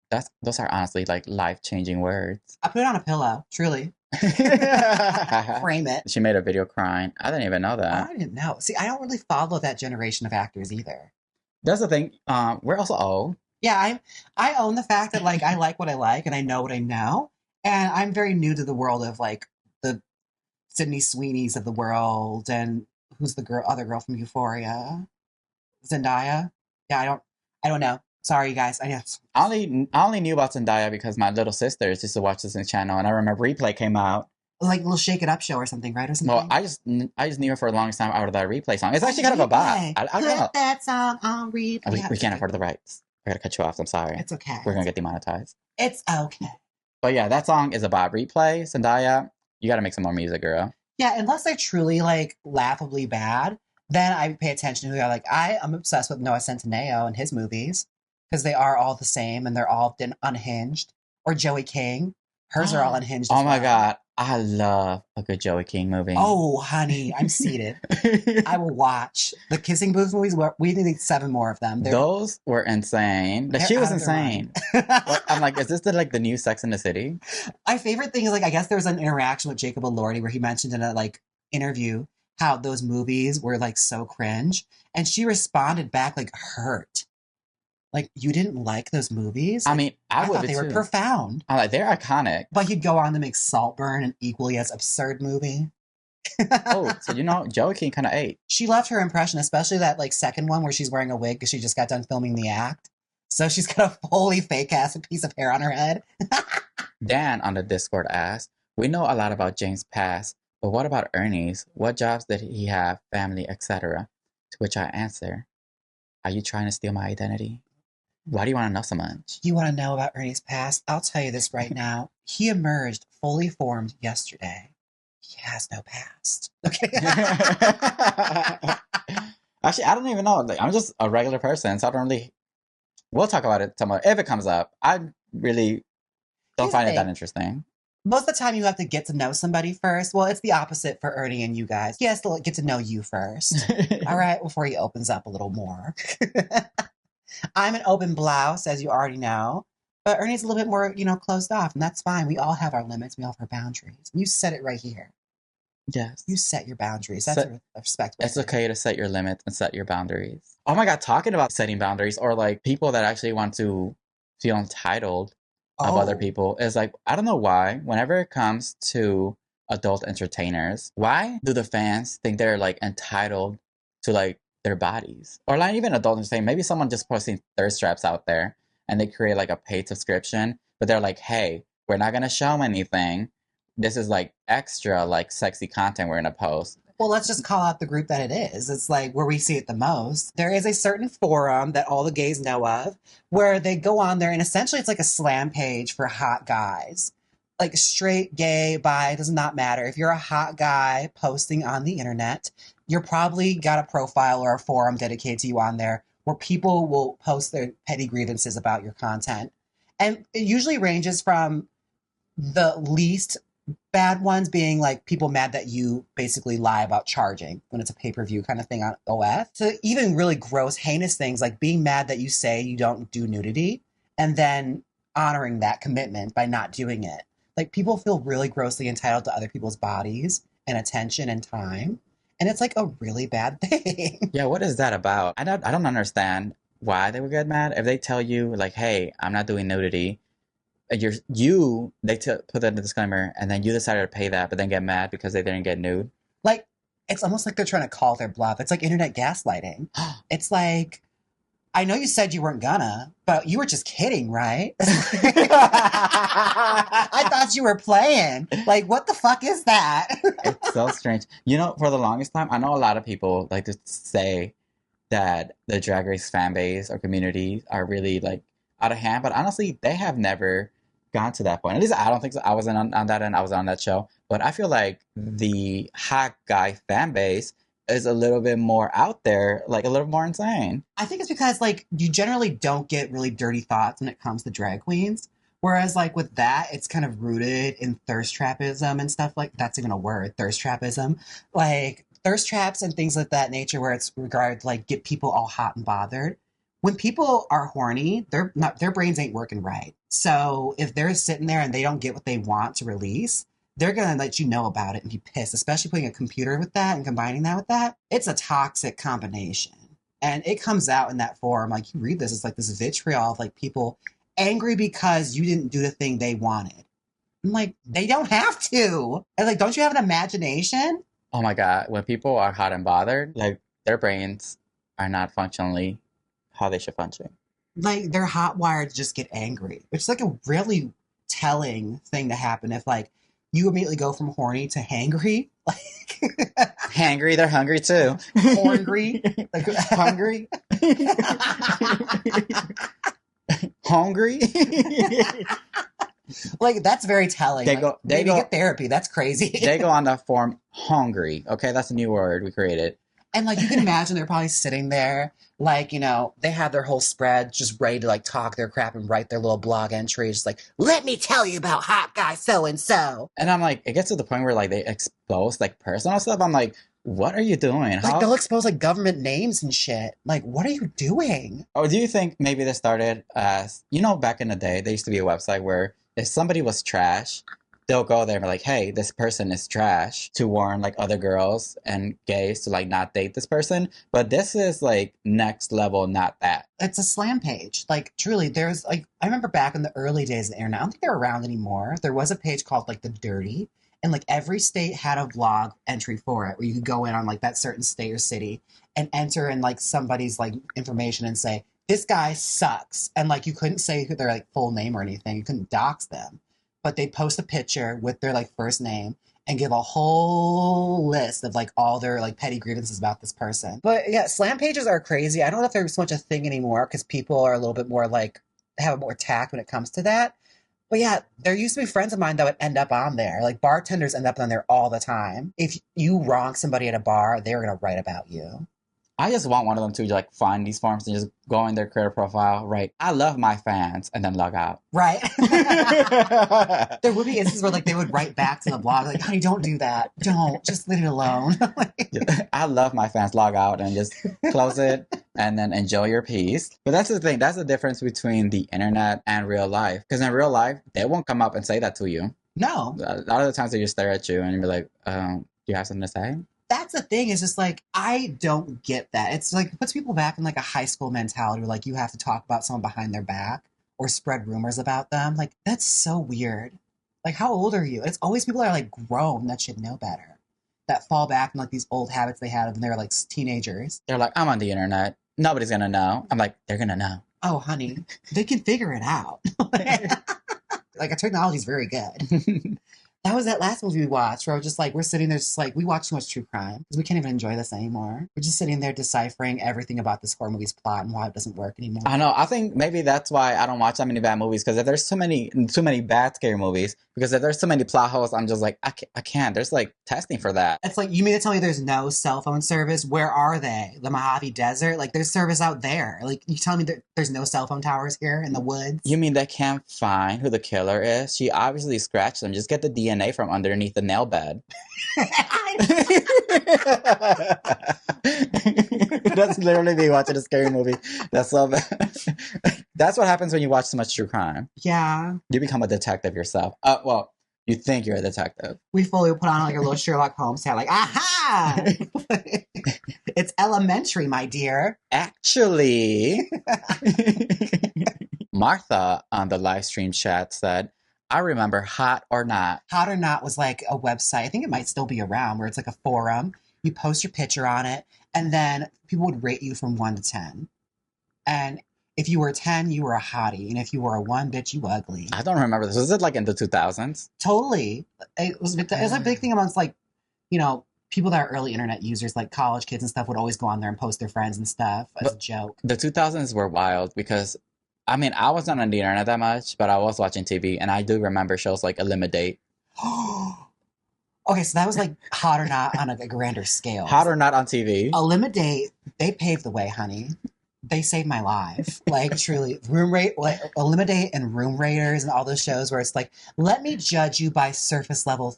those are honestly like life-changing words. I put it on a pillow, truly. Frame it. She made a video crying. I didn't even know that. I didn't know. See, I don't really follow that generation of actors either. That's the thing. We're also old. Yeah, I own the fact that like I like what I like and I know what I know. And I'm very new to the world of like the Sydney Sweeneys of the world, and who's the other girl from Euphoria? Zendaya? Yeah, I don't know. Sorry, you guys. I only knew about Zendaya because my little sisters used to watch this channel, and I remember Replay came out. Like a little Shake It Up show or something, right? Or something. Well, I just knew her for the longest time out of that Replay song. It's actually kind of a bop. I don't know. Put that song on Replay. We can't afford the rights. I gotta cut you off. I'm sorry. It's okay. We're gonna get demonetized. It's okay. But yeah, that song is a bop. Replay, Zendaya, you gotta make some more music, girl. Yeah, unless they're truly like laughably bad, then I pay attention to who are like, I'm obsessed with Noah Centineo and his movies because they are all the same and they're all unhinged. Or Joey King. Hers are all unhinged. Oh my God. I love a good Joey King movie. Oh, honey, I'm seated. I will watch. The Kissing Booth movies, we need 7 more of them. Those were insane. She was insane. I'm like, is this the new Sex in the City? My favorite thing is like, I guess there was an interaction with Jacob Elordi where he mentioned in a like interview how those movies were like so cringe. And she responded back like hurt. Like, you didn't like those movies? I mean, I thought they were profound. I'm like, they're iconic. But you'd go on to make Saltburn an equally as absurd movie. Oh, so Joey King kind of ate. She loved her impression, especially that like second one where she's wearing a wig because she just got done filming The Act. So she's got a fully fake ass piece of hair on her head. Dan on the Discord asked, we know a lot about Jaymes' past, but what about Ernie's? What jobs did he have, family, etc.? To which I answer, are you trying to steal my identity? Why do you want to know so much? You want to know about Ernie's past? I'll tell you this right now. He emerged fully formed yesterday. He has no past. Okay. Actually, I don't even know. Like, I'm just a regular person, so I don't really... We'll talk about it tomorrow. If it comes up, I really don't find it that interesting. Most of the time you have to get to know somebody first. Well, it's the opposite for Ernie and you guys. He has to get to know you first. All right, before he opens up a little more. I'm an open blouse, as you already know. But Ernie's a little bit more, closed off. And that's fine. We all have our limits. We all have our boundaries. You said it right here. Yes. You set your boundaries. That's a respectable It's okay to set your limits and set your boundaries. Oh my God, talking about setting boundaries or like people that actually want to feel entitled of other people is like, I don't know why, whenever it comes to adult entertainers, why do the fans think they're like entitled to like their bodies? Or not even adult entertainment, maybe someone just posting thirst traps out there and they create like a paid subscription, but they're like, hey, we're not going to show anything. This is like extra like sexy content we're going to post. Well, let's just call out the group that it is. It's like where we see it the most. There is a certain forum that all the gays know of where they go on there and essentially it's like a slam page for hot guys. Like straight, gay, bi, does not matter. If you're a hot guy posting on the internet, you're probably got a profile or a forum dedicated to you on there where people will post their petty grievances about your content. And it usually ranges from the least bad ones being like people mad that you basically lie about charging when it's a pay-per-view kind of thing on OF, to even really gross, heinous things like being mad that you say you don't do nudity and then honoring that commitment by not doing it. Like people feel really grossly entitled to other people's bodies and attention and time. And it's like a really bad thing. Yeah, what is that about? I don't understand why they would get mad if they tell you like, hey, I'm not doing nudity. They put that in the disclaimer and then you decided to pay that, but then get mad because they didn't get nude. Like, it's almost like they're trying to call their bluff. It's like internet gaslighting. It's like, I know you said you weren't gonna, but you were just kidding, right? I thought you were playing. Like, what the fuck is that? It's so strange. For the longest time, I know a lot of people like to say that the Drag Race fan base or community are really like out of hand, but honestly, they have never gone to that point. At least I don't think so. I wasn't on that end. I was on that show. But I feel like the hot guy fan base is a little bit more out there, like a little more insane. I think it's because like you generally don't get really dirty thoughts when it comes to drag queens. Whereas like with that, it's kind of rooted in thirst trapism and stuff like that's even a word, thirst trapism. Like thirst traps and things like that nature where it's regarded to like get people all hot and bothered. When people are horny, their brains ain't working right. So if they're sitting there and they don't get what they want to release, they're gonna let you know about it and be pissed, especially putting a computer with that and combining that with that. It's a toxic combination. And it comes out in that form. Like you read this, it's like this vitriol of like people angry because you didn't do the thing they wanted. I'm like, they don't have to. And like, don't you have an imagination? Oh my God. When people are hot and bothered, like their brains are not functionally how they should function. Like they're hot wired to just get angry, which is like a really telling thing to happen if like you immediately go from horny to hangry. Like Hangry, they're hungry too. hungry. Like Hungry? Hungry? like that's very telling. They Like, go- they maybe go- get therapy. That's crazy. They go on the form hungry. Okay, that's a new word we created. And like you can imagine they're probably sitting there, like, you know, they have their whole spread just ready to like talk their crap and write their little blog entry. Just like, let me tell you about hot guy so and so. And I'm like, it gets to the point where like they expose like personal stuff. I'm like, what are you doing? Like they'll expose like government names and shit. Like, what are you doing? Or do you think maybe this started as, you know, back in the day, there used to be a website where if somebody was trash, they'll go there and be like, hey, this person is trash, to warn like other girls and gays to like not date this person. But this is like next level, not that. It's a slam page. Like, truly, there's like, I remember back in the early days of the internet, I don't think they're around anymore. There was a page called like The Dirty. And like every state had a blog entry for it where you could go in on like that certain state or city and enter in like somebody's like information and say, this guy sucks. And like you couldn't say their like full name or anything. You couldn't dox them. But they'd post a picture with their like first name and give a whole list of like all their like petty grievances about this person. But yeah, slam pages are crazy. I don't know if they're so much a thing anymore because people are a little bit more like have more tact when it comes to that. But yeah, there used to be friends of mine that would end up on there. Like bartenders end up on there all the time. If you wrong somebody at a bar, they're going to write about you. I just want one of them to like find these forms and just go in their career profile, right? I love my fans, and then log out. Right. There would be instances where like they would write back to the blog like, honey, don't do that. Don't. Just leave it alone. I love my fans, log out and just close it and then enjoy your peace. But that's the thing. That's the difference between the internet and real life. Because in real life, they won't come up and say that to you. No. A lot of the times they just stare at you and you'll be like, do you have something to say? That's the thing, is just like, I don't get that. It's like, it puts people back in like a high school mentality where like you have to talk about someone behind their back or spread rumors about them. Like, that's so weird. Like, how old are you? It's always people that are like grown that should know better, that fall back in like these old habits they had when they were like teenagers. They're like, I'm on the internet. Nobody's going to know. I'm like, they're going to know. Oh, honey, they can figure it out. Like, our technology is very good. That was that last movie we watched where I was just like, we're sitting there just like, we watch too much true crime because we can't even enjoy this anymore. We're just sitting there deciphering everything about this horror movie's plot and why it doesn't work anymore. I know. I think maybe that's why I don't watch that many bad movies, because if there's too many bad scary movies, because if there's too many plot holes, I'm just like, I can't. There's like testing for that. It's like, you mean to tell me there's no cell phone service? Where are they? The Mojave Desert? Like, there's service out there. Like, you telling me there's no cell phone towers here in the woods? You mean they can't find who the killer is? She obviously scratched them. Just get the DNA from underneath the nail bed. That's literally me watching a scary movie. That's so bad. That's what happens when you watch so much true crime. Yeah. You become a detective yourself. Well, you think you're a detective. We fully put on like a little Sherlock Holmes hat, like, aha! It's elementary, my dear. Actually, Martha on the live stream chat said, I remember Hot or Not. Hot or Not was like a website. I think it might still be around, where it's like a forum. You post your picture on it, and then people would rate you from 1 to 10. And if you were a 10, you were a hottie. And if you were a 1, bitch, you ugly. I don't remember this. Was it like in the 2000s? Totally. It was a big thing amongst like, you know, people that are early internet users, like college kids and stuff, would always go on there and post their friends and stuff as a joke. The 2000s were wild because, I mean, I wasn't on the internet that much, but I was watching TV, and I do remember shows like Eliminate. Okay, so that was like Hot or Not on a grander scale. Hot or Not on TV. Eliminate, they paved the way, honey. They saved my life. Like, truly. Eliminate and Room Raiders and all those shows where it's like, let me judge you by your surface level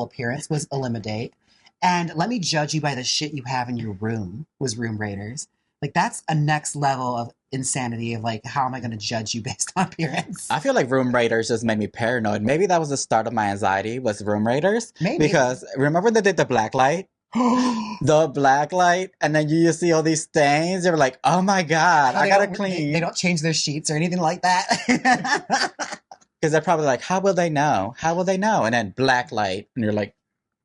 appearance was Eliminate. And let me judge you by the shit you have in your room was Room Raiders. Like, that's a next level of insanity of like, how am I going to judge you based on appearance? I feel like room raiders just made me paranoid. Maybe that was the start of my anxiety, was room raiders. Maybe. Because remember they did the black light? The black light, and then you see all these stains. You're like, oh my God, I gotta clean. They don't change their sheets or anything like that. Because they're probably like, how will they know? How will they know? And then black light, and you're like,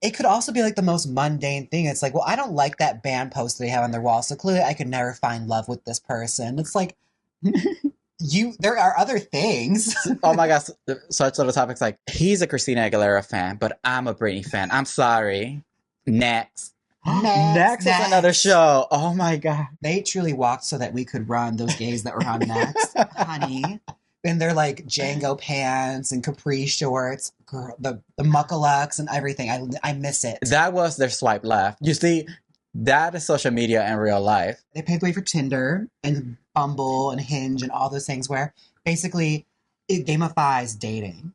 it could also be like the most mundane thing. It's like, well, I don't like that band poster they have on their wall, so clearly I could never find love with this person. It's like, there are other things. oh my gosh, such little topics like, he's a Christina Aguilera fan, but I'm a Britney fan. I'm sorry. Next is another show. Oh my God. They truly walked so that we could run, those gays that were on Next, honey. And they're like Django pants and capri shorts, girl, the muckalucks and everything. I miss it. That was their swipe left. You see, that is social media in real life. They paved the way for Tinder and Bumble and Hinge and all those things where basically it gamifies dating,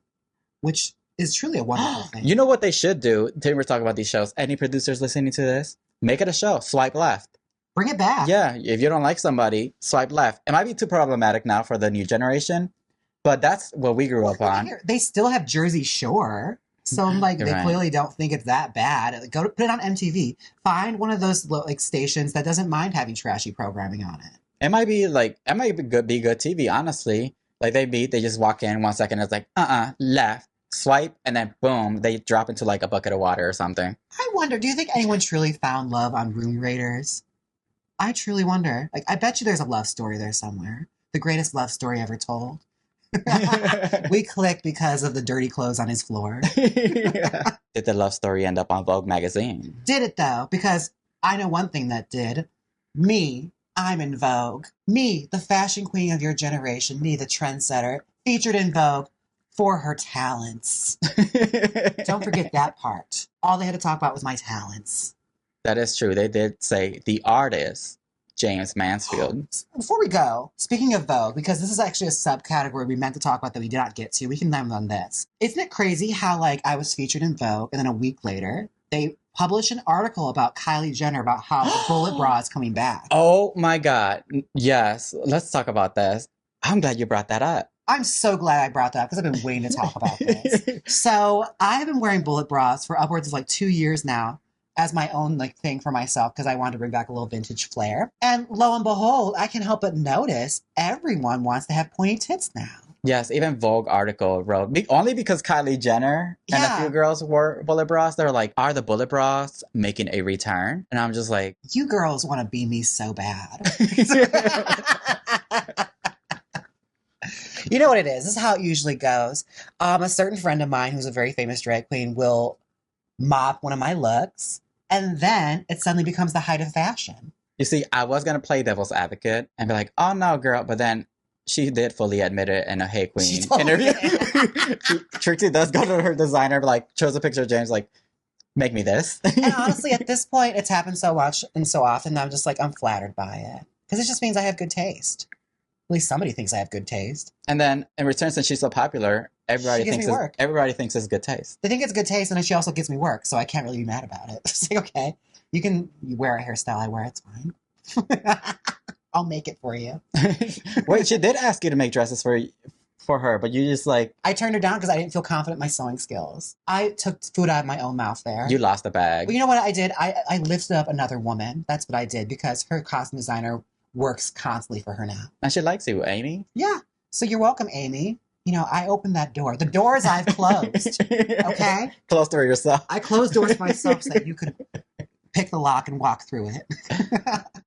which is truly a wonderful thing. You know what they should do? Today we're talking about these shows. Any producers listening to this? Make it a show. Swipe left. Bring it back. Yeah, if you don't like somebody, swipe left. It might be too problematic now for the new generation, but that's what we grew up on. They still have Jersey Shore. So I'm like, they clearly don't think it's that bad. Go to put it on MTV. Find one of those like stations that doesn't mind having trashy programming on it. It might be good TV, honestly. Like they just walk in 1 second, it's like, left, swipe, and then boom, they drop into like a bucket of water or something. I wonder, do you think anyone truly found love on Room Raiders? I truly wonder. Like, I bet you there's a love story there somewhere. The greatest love story ever told. We clicked because of the dirty clothes on his floor. Yeah. Did the love story end up on Vogue Magazine? Did it though? Because I know one thing that did. Me, I'm in Vogue. Me, the fashion queen of your generation. Me, the trendsetter, featured in Vogue for her talents. Don't forget that part. All they had to talk about was my talents. That is true. They did say the artist, Jaymes Mansfield. Before we go, speaking of Vogue, because this is actually a subcategory we meant to talk about that we did not get to, we can end on this. Isn't it crazy how, like, I was featured in Vogue, and then a week later, they published an article about Kylie Jenner about how the bullet bra is coming back. Oh my God. Yes. Let's talk about this. I'm glad you brought that up. I'm so glad I brought that up because I've been waiting to talk about this. So I have been wearing bullet bras for upwards of like 2 years now as my own like thing for myself because I wanted to bring back a little vintage flair. And lo and behold, I can help but notice everyone wants to have pointy tits now. Yes, even Vogue article wrote, only because Kylie Jenner and a few girls wore bullet bras, they were like, are the bullet bras making a return? And I'm just like... You girls want to be me so bad. You know what it is. This is how it usually goes. A certain friend of mine who's a very famous drag queen will mop one of my looks, and then it suddenly becomes the height of fashion. You see, I was going to play devil's advocate and be like, oh no, girl, but then she did fully admit it in a Hey Queen interview. Trixie does go to her designer, like, shows a picture of Jaymes, like, make me this. And honestly, at this point, it's happened so much and so often that I'm just like, I'm flattered by it. Because it just means I have good taste. At least somebody thinks I have good taste. And then, in return, since she's so popular, everybody thinks it's good taste. They think it's good taste, and then she also gives me work, so I can't really be mad about it. It's like, okay, you wear a hairstyle I wear, it's fine. I'll make it for you. Wait, she did ask you to make dresses for her, but you just like... I turned her down because I didn't feel confident in my sewing skills. I took food out of my own mouth there. You lost the bag. Well, you know what I did? I lifted up another woman. That's what I did because her costume designer works constantly for her now. And she likes you, Amy. Yeah. So you're welcome, Amy. You know, I opened that door. The doors I've closed. Okay? Close door yourself. I closed doors myself so that you could pick the lock and walk through it.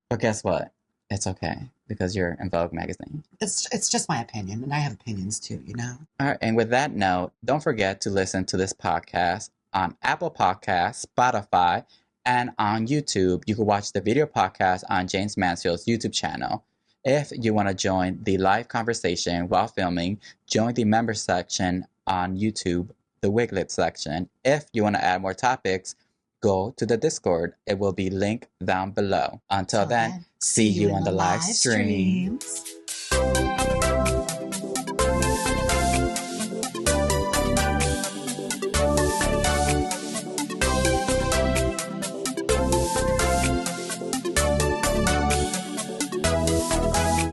But guess what? It's okay because you're in Vogue Magazine. It's just my opinion, and I have opinions too, you know? All right, and with that note, don't forget to listen to this podcast on Apple Podcasts, Spotify, and on YouTube. You can watch the video podcast on Jaymes Mansfield's YouTube channel. If you want to join the live conversation while filming, join the member section on YouTube, the Wiglet section. If you want to add more topics, go to the Discord. It will be linked down below. Until then, see you on the live streams.